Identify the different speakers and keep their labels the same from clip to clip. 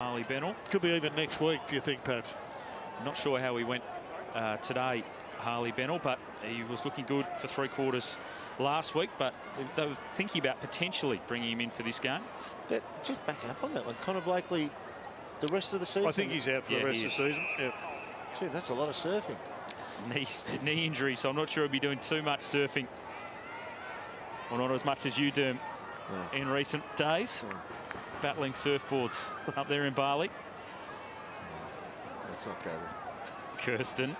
Speaker 1: Harley Bennell.
Speaker 2: Could be even next week, do you think, perhaps?
Speaker 1: Not sure how he went today, Harley Bennell, but he was looking good for 3/4 last week, but they were thinking about potentially bringing him in for this game.
Speaker 3: Just back up on that one. Connor Blakely, the rest of the season?
Speaker 2: I think he's out for the rest of the season. Yeah.
Speaker 3: Gee, that's a lot of surfing.
Speaker 1: Knee injury, so I'm not sure he'll be doing too much surfing. Well, not as much as you do in recent days. Battling surfboards up there in Bali.
Speaker 3: Let's not go there.
Speaker 1: Kirsten.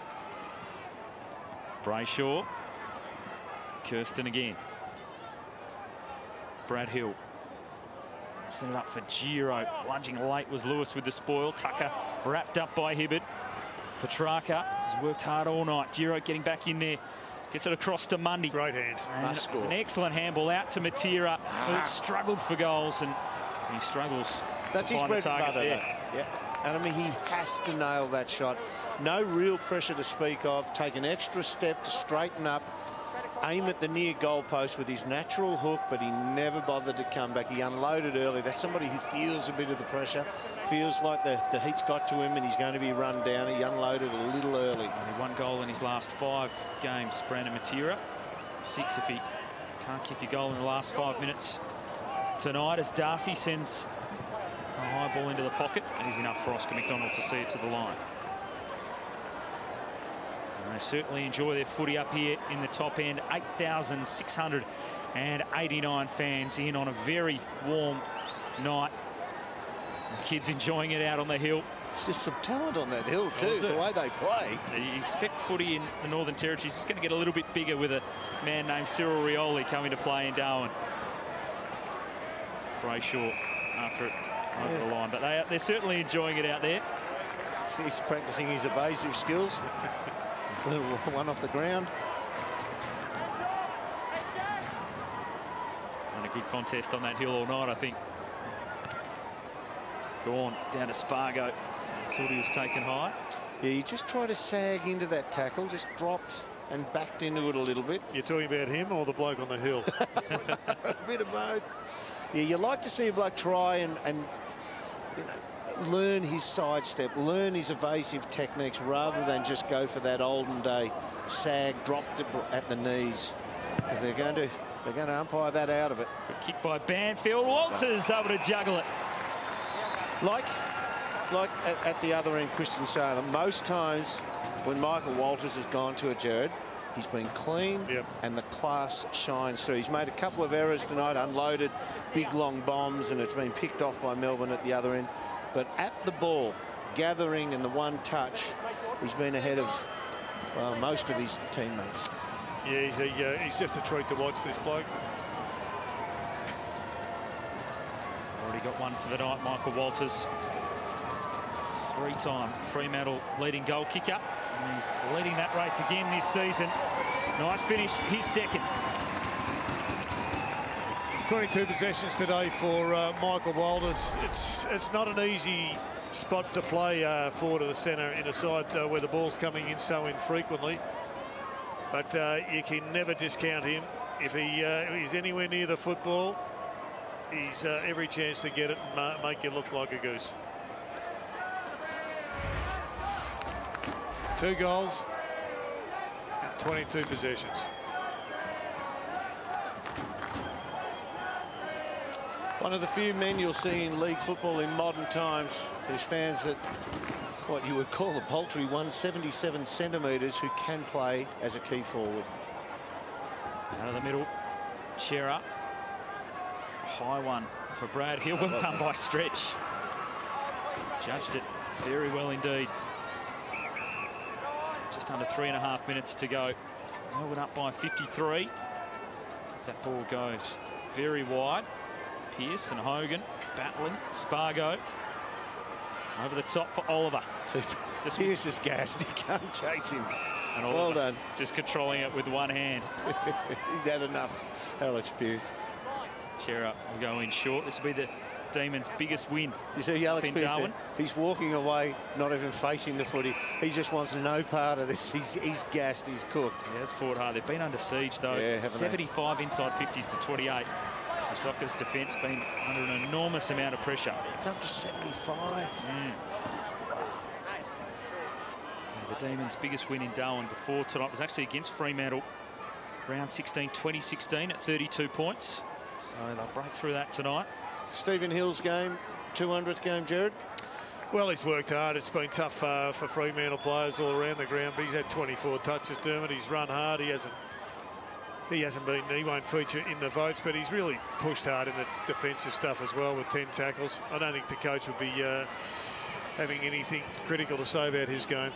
Speaker 1: Brayshaw. Kirsten again. Brad Hill. Set it up for Giro. Lunging late was Lewis with the spoil. Tucker wrapped up by Hibbert. Petrarca has worked hard all night. Giro getting back in there. Gets it across to Mundy.
Speaker 2: Great hands.
Speaker 1: It was an excellent handball out to Matera, who struggled for goals, and he struggles.
Speaker 3: That's his bread and butter. Yeah, and I mean, he has to nail that shot. No real pressure to speak of. Take an extra step to straighten up. Aim at the near goalpost with his natural hook, but he never bothered to come back. He unloaded early. That's somebody who feels a bit of the pressure, feels like the heat's got to him and he's going to be run down. He unloaded a little early.
Speaker 1: Only 1 goal in his last 5 games, Brandon Matera. 6 if he can't kick a goal in the last 5 minutes tonight, as Darcy sends a high ball into the pocket. Easy enough for Oscar McDonald to see it to the line. They certainly enjoy their footy up here in the top end. 8,689 fans in on a very warm night. The kids enjoying it out on the hill.
Speaker 3: There's just some talent on that hill too, the way they play.
Speaker 1: You expect footy in the Northern Territory is going to get a little bit bigger with a man named Cyril Rioli coming to play in Darwin. Brayshaw after it over the line, but they're certainly enjoying it out there.
Speaker 3: He's practicing his evasive skills. One off the ground.
Speaker 1: And a good contest on that hill all night, I think. Go on, down to Spargo. I thought he was taken high.
Speaker 3: Yeah, he just tried to sag into that tackle, just dropped and backed into it a little bit.
Speaker 2: You're talking about him or the bloke on the hill?
Speaker 3: A bit of both. Yeah, you like to see a bloke try and you know, learn his sidestep, learn his evasive techniques, rather than just go for that olden day sag, dropped at the knees, because they're going to umpire that out of it.
Speaker 1: Good kick by Banfield. Walters able to juggle it.
Speaker 3: Like at the other end, Kristen Salem, most times when Michael Walters has gone to a Jared, he's been clean and the class shines through. He's made a couple of errors tonight, unloaded big long bombs, and it's been picked off by Melbourne at the other end. But at the ball, gathering and the one touch, he's been ahead of most of his teammates.
Speaker 2: Yeah, he's just a treat to watch, this bloke.
Speaker 1: Already got one for the night, Michael Walters. 3-time Fremantle leading goal kicker. And he's leading that race again this season. Nice finish, his second.
Speaker 2: 22 possessions today for Michael Walters. It's not an easy spot to play forward of the centre in a side where the ball's coming in so infrequently. But you can never discount him. If he's anywhere near the football, he's every chance to get it and make you look like a goose. 2 goals and 22 possessions.
Speaker 3: One of the few men you'll see in league football in modern times who stands at what you would call a paltry 177 centimetres, who can play as a key forward.
Speaker 1: Out of the middle, Chera. High one for Brad Hill. Well done by Stretch. Judged it very well indeed. Just under 3.5 minutes to go. Melbourne up by 53. As that ball goes very wide. Pearce and Hogan battling. Spargo over the top for Oliver.
Speaker 3: So Pearce is gassed. He can't chase him.
Speaker 1: And Oliver,
Speaker 3: well done.
Speaker 1: Just controlling it with one hand.
Speaker 3: He's had enough, Alex Pearce.
Speaker 1: Chera will go in short. This will be the Demons' biggest win.
Speaker 3: You see Alex Pearce, he's walking away, not even facing the footy. He just wants no part of this. He's gassed, he's cooked.
Speaker 1: Yeah, it's fought hard. They've been under siege though.
Speaker 3: Yeah,
Speaker 1: 75 inside 50s to 28. The Dockers' defence been under an enormous amount of pressure.
Speaker 3: It's up to 75.
Speaker 1: The Demons' biggest win in Darwin before tonight was actually against Fremantle, round 16, 2016 at 32 points. So they'll break through that tonight.
Speaker 3: Stephen Hill's game, 200th game, Jared.
Speaker 2: Well, he's worked hard. It's been tough for Fremantle players all around the ground, but he's had 24 touches, Dermot. He's run hard. He won't feature in the votes, but he's really pushed hard in the defensive stuff as well with 10 tackles. I don't think the coach would be having anything critical to say about his game.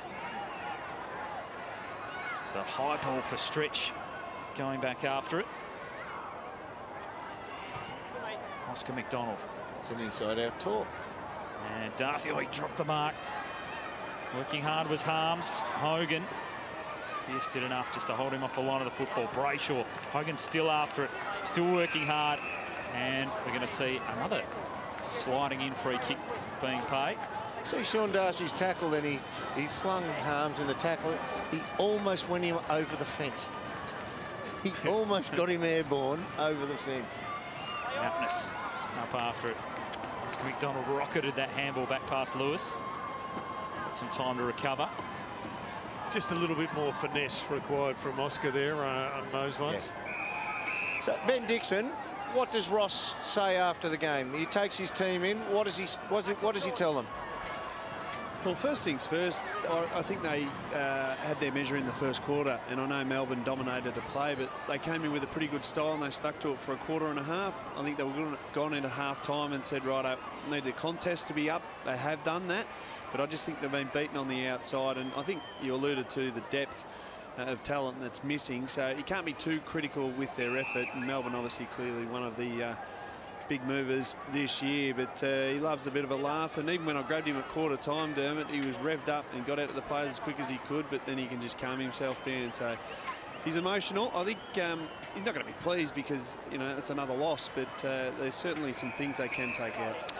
Speaker 1: So high ball for Stretch, going back after it. Oscar McDonald.
Speaker 3: It's an inside-out talk.
Speaker 1: And Darcy, he dropped the mark. Working hard was Harms. Hogan. Pierce did enough just to hold him off the line of the football. Brayshaw. Hogan's still after it. Still working hard. And we're going to see another sliding in free kick being paid.
Speaker 3: See Sean Darcy's tackle, then he flung Harms in the tackle. He almost went him over the fence. He almost got him airborne over the fence.
Speaker 1: Aptness up after it. Oscar McDonald rocketed that handball back past Lewis. Had some time to recover.
Speaker 2: Just a little bit more finesse required from Oscar there on those ones.
Speaker 3: Yeah. So Ben Dixon, what does Ross say after the game? He takes his team in. What does he tell them?
Speaker 4: Well, first things first, I think they had their measure in the first quarter, and I know Melbourne dominated the play, but they came in with a pretty good style and they stuck to it for a quarter and a half. I think they were gone into half-time and said, right, I need the contest to be up. They have done that, but I just think they've been beaten on the outside, and I think you alluded to the depth of talent that's missing, so you can't be too critical with their effort, and Melbourne obviously clearly one of the big movers this year, but he loves a bit of a laugh, and even when I grabbed him at quarter time, Dermot, he was revved up and got out to the players as quick as he could, but then he can just calm himself down. So he's emotional. I think he's not going to be pleased because, you know, it's another loss, but there's certainly some things they can take out.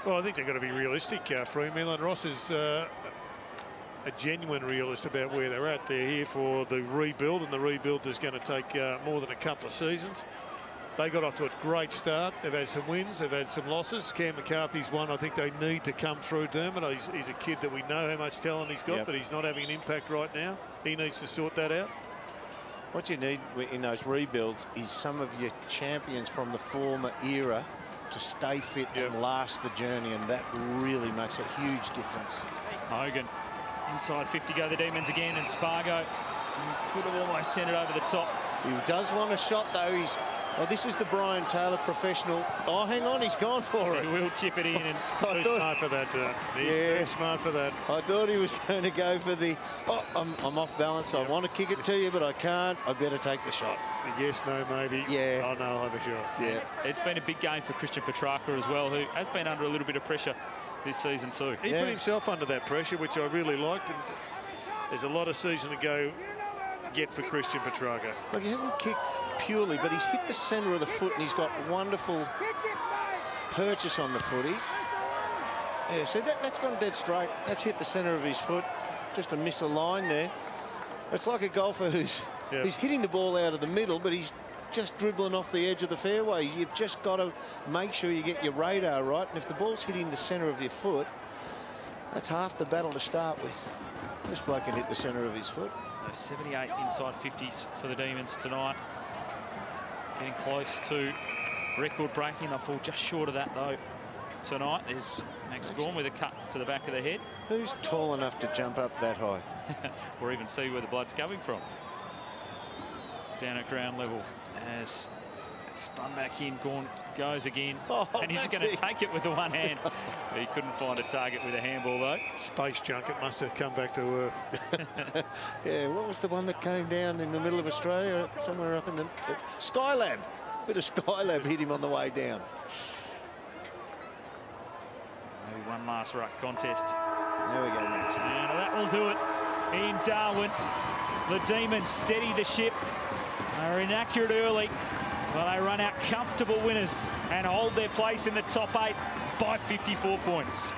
Speaker 2: Well, I think they've got to be realistic, Fremantle, and Ross is a genuine realist about where they're at. They're here for the rebuild, and the rebuild is going to take more than a couple of seasons. They got off to a great start. They've had some wins, they've had some losses. Cam McCarthy's one I think they need to come through, Dermot. He's a kid that we know how much talent he's got, but he's not having an impact right now. He needs to sort that out.
Speaker 3: What you need in those rebuilds is some of your champions from the former era to stay fit and last the journey, and that really makes a huge difference.
Speaker 1: Hogan, inside 50 go the Demons again, and Spargo could have almost sent it over the top.
Speaker 3: He does want a shot, though. Oh, this is the Brian Taylor professional. Oh, hang on, he's gone for it.
Speaker 1: He will chip it in. And
Speaker 2: too smart for that, He's too smart for that.
Speaker 3: I thought he was going to go for the, I'm off balance. I want to kick it to you, but I can't. I better take the shot.
Speaker 2: Yes, no, maybe.
Speaker 3: Yeah.
Speaker 2: Oh, no, I'll have a shot.
Speaker 3: Yeah.
Speaker 1: It's been a big game for Christian Petrarca as well, who has been under a little bit of pressure this season too.
Speaker 2: He put himself under that pressure, which I really liked. And there's a lot of season to go yet for Christian Petrarca.
Speaker 3: Look, he hasn't kicked purely, but he's hit the centre of the foot, and he's got wonderful purchase on the footy. Yeah, so that's gone dead straight. That's hit the centre of his foot. Just a miss a line there. It's like a golfer who's he's hitting the ball out of the middle, but he's just dribbling off the edge of the fairway. You've just got to make sure you get your radar right, and if the ball's hitting the centre of your foot, that's half the battle to start with. This bloke can hit the centre of his foot.
Speaker 1: 78 inside 50s for the Demons tonight. Getting close to record breaking. They'll fall just short of that though tonight. There's Max Gorn with a cut to the back of the head.
Speaker 3: Who's tall enough to jump up that high?
Speaker 1: Or even see where the blood's coming from. Down at ground level as it's spun back in. Gorn goes again. And he's going to take it with the one hand. He couldn't find a target with a handball though.
Speaker 2: Space junk, it must have come back to earth.
Speaker 3: Yeah, what was the one that came down in the middle of Australia, somewhere up in the Skylab? Bit of Skylab hit him on the way down.
Speaker 1: Maybe one last ruck contest.
Speaker 3: There we go, Max.
Speaker 1: And that will do it in Darwin. The Demons steady the ship. They're inaccurate early. Well, they run out comfortable winners and hold their place in the top 8 by 54 points.